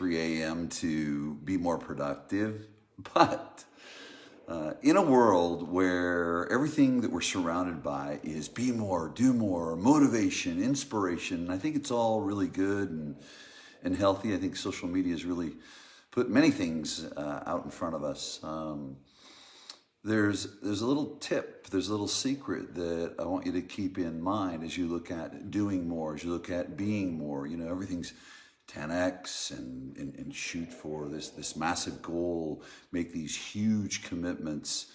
3 a.m. to be more productive. But in a world where everything that we're surrounded by is be more, do more, motivation, inspiration, I think it's all really good and healthy. I think social media has really put many things out in front of us. There's a little tip, there's a little secret that I want you to keep in mind as you look at doing more, as you look at being more. You know, everything's 10x and shoot for this massive goal, make these huge commitments.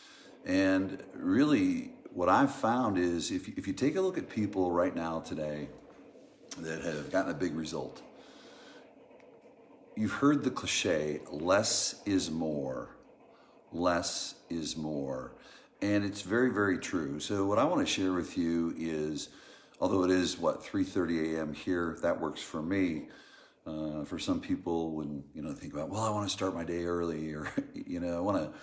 And really what I've found is if you take a look at people right now today that have gotten a big result, you've heard the cliche, less is more. Less is more. And it's very, very true. So what I want to share with you is, although it is 3:30 a.m. here, that works for me. For some people, when think about, well, I want to start my day early, or I want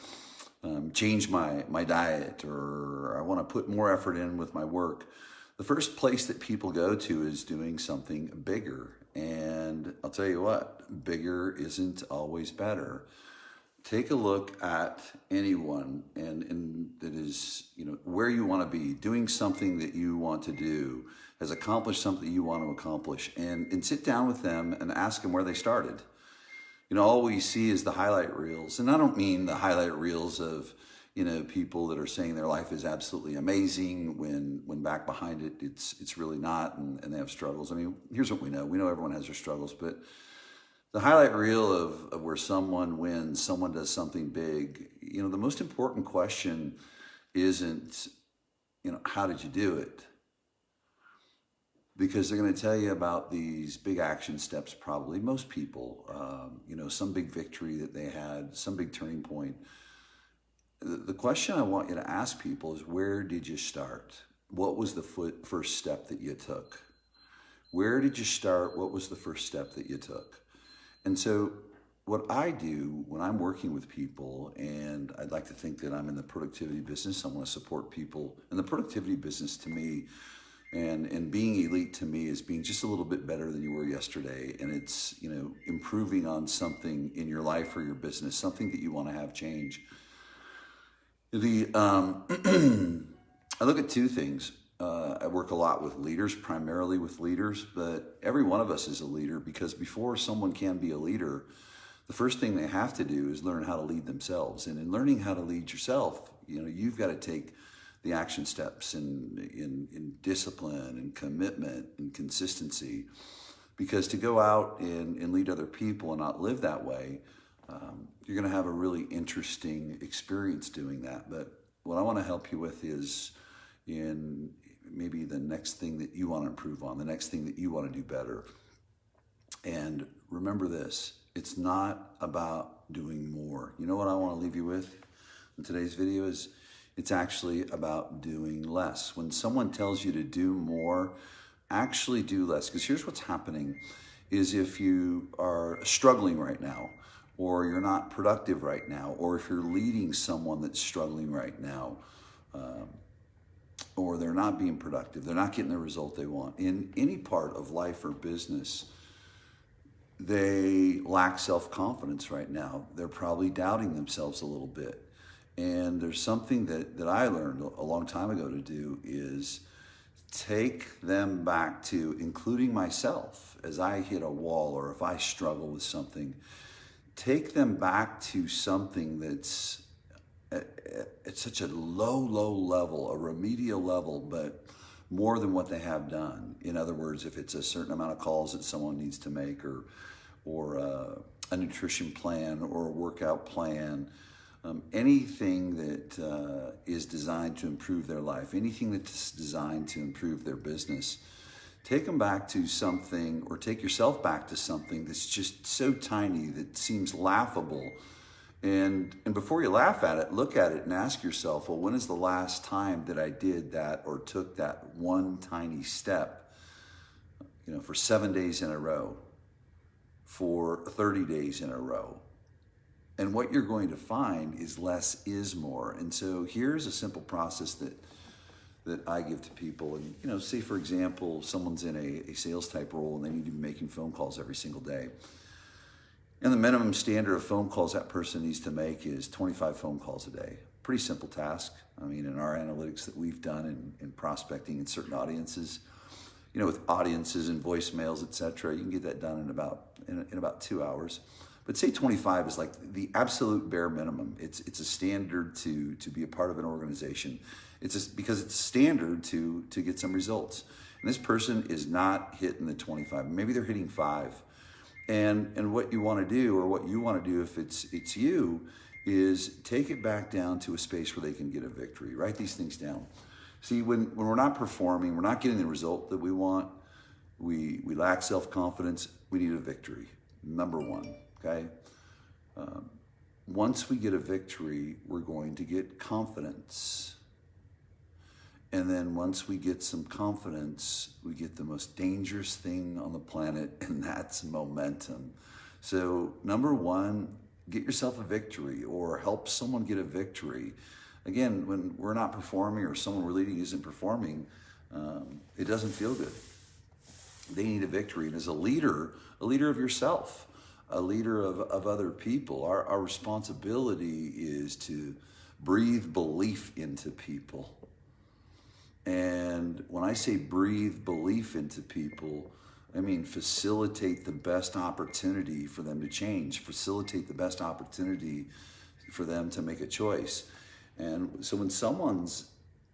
to change my diet, or I want to put more effort in with my work. The first place that people go to is doing something bigger. And I'll tell you what, bigger isn't always better. Take a look at anyone and that is, where you want to be, doing something that you want to do, has accomplished something you want to accomplish, and sit down with them and ask them where they started. All we see is the highlight reels. And I don't mean the highlight reels of, people that are saying their life is absolutely amazing when back behind it, it's really not, and they have struggles. I mean, here's what we know. We know everyone has their struggles, but the highlight reel of where someone wins, someone does something big, the most important question isn't, how did you do it? Because they're going to tell you about these big action steps, probably, most people, some big victory that they had, some big turning point. The question I want you to ask people is, where did you start? What was the first step that you took? Where did you start? What was the first step that you took? And so what I do when I'm working with people, and I'd like to think that I'm in the productivity business, I want to support people. And the productivity business to me, and being elite to me, is being just a little bit better than you were yesterday. And it's, improving on something in your life or your business, something that you want to have change. I look at two things. I work a lot with leaders, primarily with leaders, but every one of us is a leader, because before someone can be a leader, the first thing they have to do is learn how to lead themselves. And in learning how to lead yourself, you've got to take the action steps in discipline and commitment and consistency, because to go out and lead other people and not live that way, you're going to have a really interesting experience doing that. But what I want to help you with is in maybe the next thing that you want to improve on, the next thing that you want to do better. And remember this, it's not about doing more. You know what I want to leave you with in today's video is, it's actually about doing less. When someone tells you to do more, actually do less. Because here's what's happening is, if you are struggling right now, or you're not productive right now, or if you're leading someone that's struggling right now, or they're not being productive, they're not getting the result they want in any part of life or business, they lack self-confidence right now. They're probably doubting themselves a little bit. And there's something that I learned a long time ago to do, is take them back to, including myself, as I hit a wall or if I struggle with something, take them back to something that's at such a low level, a remedial level, but more than what they have done. In other words, if it's a certain amount of calls that someone needs to make, or a nutrition plan or a workout plan, anything that is designed to improve their life, anything that's designed to improve their business, take them back to something, or take yourself back to something that's just so tiny that seems laughable. And before you laugh at it, look at it and ask yourself, well, when is the last time that I did that or took that one tiny step, for 7 days in a row, for 30 days in a row? And what you're going to find is less is more. And so here's a simple process that I give to people. And, say, for example, someone's in a sales type role and they need to be making phone calls every single day. And the minimum standard of phone calls that person needs to make is 25 phone calls a day. Pretty simple task. I mean, in our analytics that we've done in prospecting in certain audiences, with audiences and voicemails, et cetera, you can get that done in about 2 hours. But say 25 is like the absolute bare minimum. It's a standard to be a part of an organization. Because it's standard to get some results. And this person is not hitting the 25. Maybe they're hitting 5. And what you want to do, or what you want to do if it's you, is take it back down to a space where they can get a victory. Write these things down. See, when we're not performing, we're not getting the result that we want, we lack self-confidence, we need a victory. Number one, okay? Once we get a victory, we're going to get confidence. And then once we get some confidence, we get the most dangerous thing on the planet, and that's momentum. So number one, get yourself a victory or help someone get a victory. Again, when we're not performing or someone we're leading isn't performing, it doesn't feel good. They need a victory. And as a leader of yourself, a leader of other people, our responsibility is to breathe belief into people. And when I say breathe belief into people, I mean facilitate the best opportunity for them to change, facilitate the best opportunity for them to make a choice. And so when someone's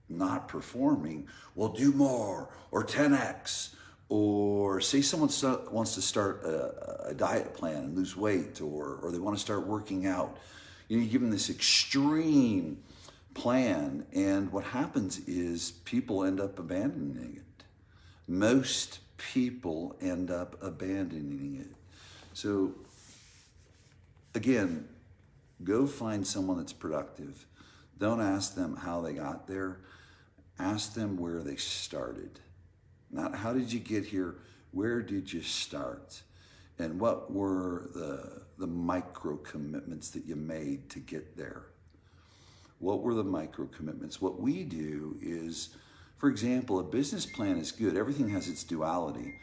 not performing, well, do more, or 10x, or say someone wants to start a diet plan and lose weight, or they want to start working out. You give them this extreme plan, and what happens is people end up abandoning it. Most people end up abandoning it. So again, go find someone that's productive. Don't ask them how they got there. Ask them where they started. Not how did you get here, where did you start? And what were the micro commitments that you made to get there? What were the micro commitments? What we do is, for example, a business plan is good. Everything has its duality.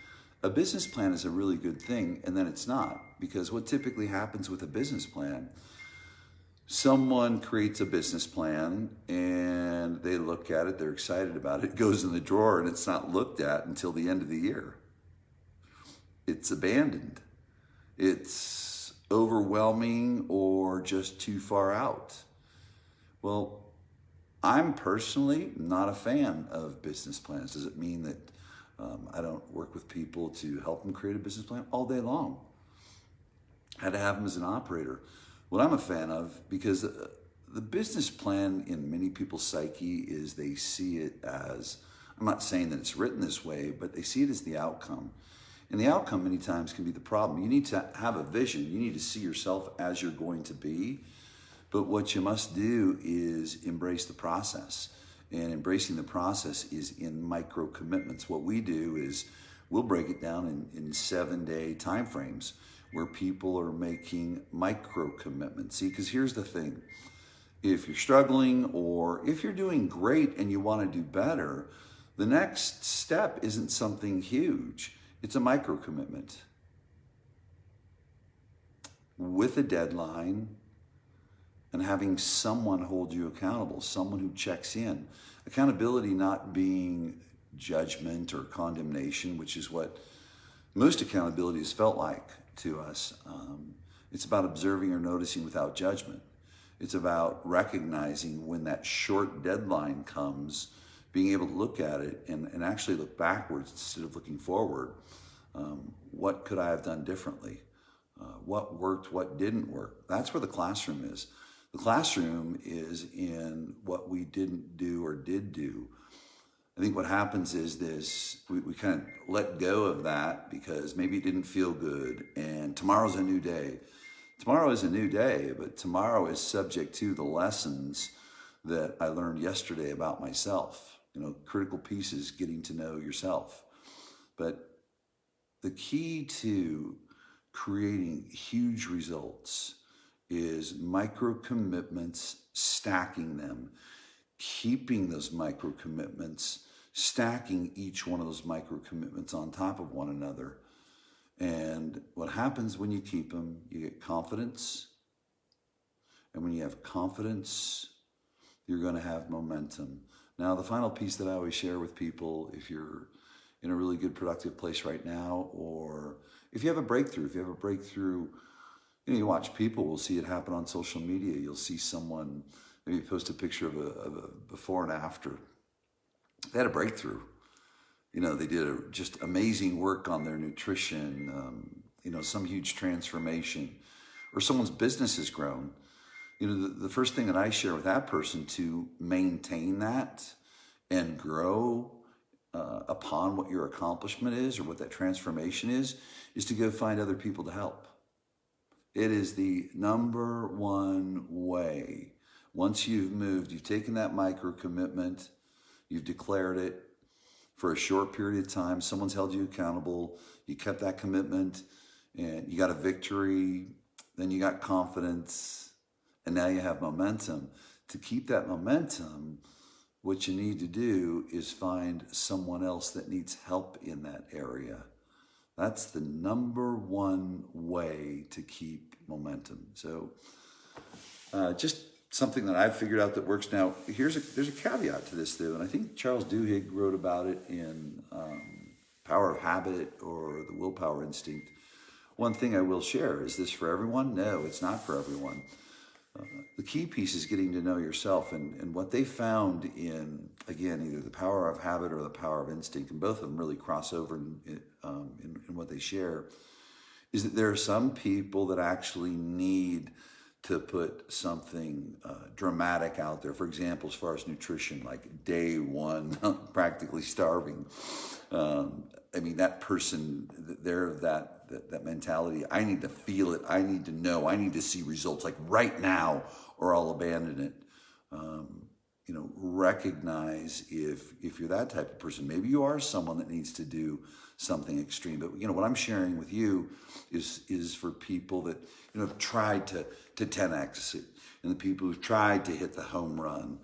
A business plan is a really good thing, and then it's not. Because what typically happens with a business plan, someone creates a business plan and they look at it, they're excited about it, it goes in the drawer and it's not looked at until the end of the year. It's abandoned. It's overwhelming or just too far out. Well, I'm personally not a fan of business plans. Does it mean that I don't work with people to help them create a business plan? All day long. I had to have them as an operator. What I'm a fan of, because the business plan in many people's psyche is they see it as, I'm not saying that it's written this way, but they see it as the outcome. And the outcome many times can be the problem. You need to have a vision. You need to see yourself as you're going to be. But what you must do is embrace the process. And embracing the process is in micro commitments. What we do is we'll break it down in 7-day time frames where people are making micro commitments. See, because here's the thing. If you're struggling or if you're doing great and you want to do better, the next step isn't something huge. It's a micro commitment with a deadline and having someone hold you accountable, someone who checks in. Accountability not being judgment or condemnation, which is what most accountability has felt like to us. It's about observing or noticing without judgment. It's about recognizing when that short deadline comes, being able to look at it and actually look backwards instead of looking forward. What could I have done differently? What worked, what didn't work? That's where the classroom is. The classroom is in what we didn't do or did do. I think what happens is this, we kind of let go of that because maybe it didn't feel good, and tomorrow's a new day. Tomorrow is a new day, but tomorrow is subject to the lessons that I learned yesterday about myself. Critical piece is getting to know yourself. But the key to creating huge results is micro commitments, stacking them, keeping those micro commitments, stacking each one of those micro commitments on top of one another. And what happens when you keep them, you get confidence. And when you have confidence, you're going to have momentum. Now, the final piece that I always share with people, if you're in a really good productive place right now, or if you have a breakthrough, you watch people, we'll see it happen on social media. You'll see someone maybe post a picture of a before and after. They had a breakthrough. They did just amazing work on their nutrition, some huge transformation, or someone's business has grown. The first thing that I share with that person to maintain that and grow upon what your accomplishment is or what that transformation is to go find other people to help. It is the number one way. Once you've moved, you've taken that micro commitment, you've declared it for a short period of time, someone's held you accountable, you kept that commitment, and you got a victory, then you got confidence, and now you have momentum. To keep that momentum, what you need to do is find someone else that needs help in that area. That's the number one way to keep momentum. So just something that I've figured out that works. Now, there's a caveat to this, though, and I think Charles Duhigg wrote about it in Power of Habit or the Willpower Instinct. One thing I will share, is this for everyone? No, it's not for everyone. The key piece is getting to know yourself, and what they found in, again, either the Power of Habit or the Power of Instinct, and both of them really cross over in what they share, is that there are some people that actually need to put something dramatic out there. For example, as far as nutrition, like day one, practically starving. That person, they're that mentality. I need to feel it. I need to know. I need to see results like right now, or I'll abandon it. Recognize if you're that type of person. Maybe you are someone that needs to do something extreme. But what I'm sharing with you is for people that have tried to 10x it, and the people who've tried to hit the home run.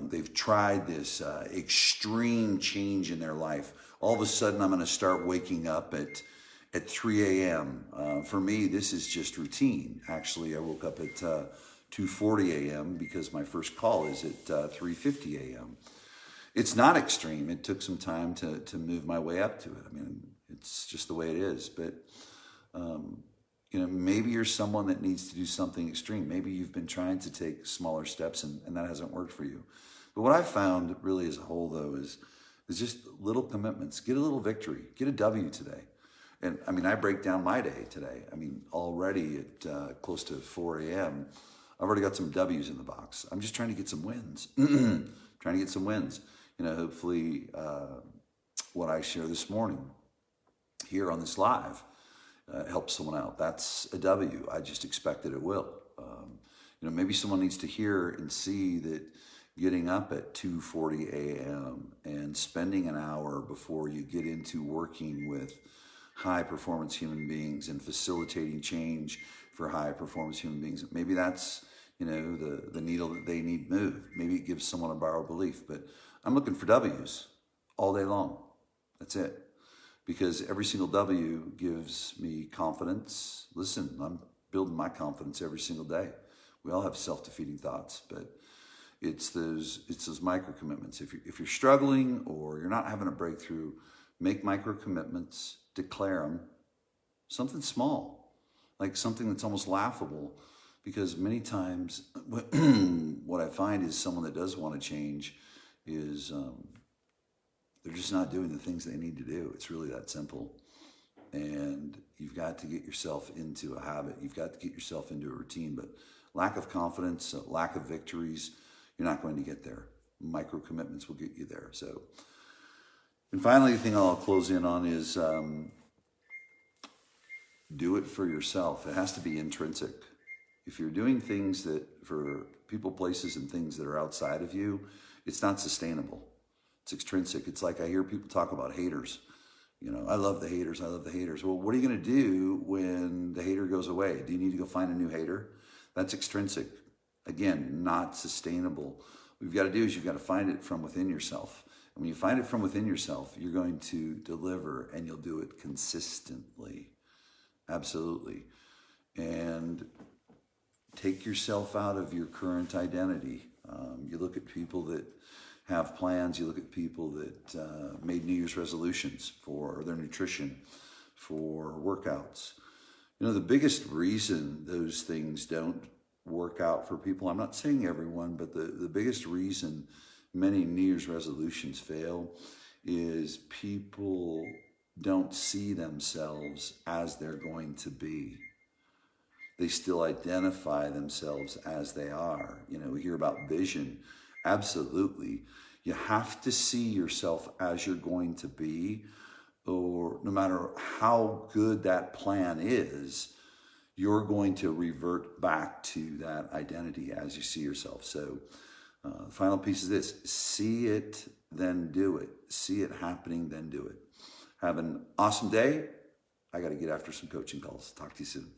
They've tried this extreme change in their life. All of a sudden, I'm going to start waking up at 3 a.m. For me, this is just routine. Actually, I woke up at 2:40 a.m. because my first call is at 3:50 a.m. It's not extreme. It took some time to move my way up to it. It's just the way it is. But maybe you're someone that needs to do something extreme. Maybe you've been trying to take smaller steps and that hasn't worked for you. But what I've found really as a whole, though, is just little commitments. Get a little victory. Get a W today. And I break down my day today. Already at close to 4 a.m., I've already got some W's in the box. I'm just trying to get some wins. Trying to get some wins. Hopefully what I share this morning here on this live helps someone out. That's a W. I just expect that it will. Maybe someone needs to hear and see that getting up at 2:40 a.m. and spending an hour before you get into working with high performance human beings and facilitating change for high performance human beings, maybe that's the needle that they need moved. Maybe it gives someone a borrowed belief. But I'm looking for W's all day long. That's it. Because every single W gives me confidence. Listen, I'm building my confidence every single day. We all have self-defeating thoughts, but it's those micro commitments. If you're struggling or you're not having a breakthrough, make micro commitments, declare them. Something small, like something that's almost laughable, because many times what I find is someone that does want to change is they're just not doing the things they need to do. It's really that simple. And you've got to get yourself into a habit. You've got to get yourself into a routine. But lack of confidence, lack of victories, you're not going to get there. Micro commitments will get you there. So, and finally, the thing I'll close in on is do it for yourself. It has to be intrinsic. If you're doing things that for people, places, and things that are outside of you, it's not sustainable. It's extrinsic. It's like I hear people talk about haters. I love the haters. I love the haters. Well, what are you going to do when the hater goes away? Do you need to go find a new hater? That's extrinsic. Again, not sustainable. What you've got to do is you've got to find it from within yourself. And when you find it from within yourself, you're going to deliver, and you'll do it consistently. Absolutely. And take yourself out of your current identity. You look at people that have plans, you look at people that made New Year's resolutions for their nutrition, for workouts. You know, the biggest reason those things don't work out for people, I'm not saying everyone, but the biggest reason many New Year's resolutions fail is people don't see themselves as they're going to be. They still identify themselves as they are. You know, we hear about vision. Absolutely. You have to see yourself as you're going to be, or no matter how good that plan is, you're going to revert back to that identity as you see yourself. So the final piece is this: see it, then do it. See it happening, then do it. Have an awesome day. I got to get after some coaching calls. Talk to you soon.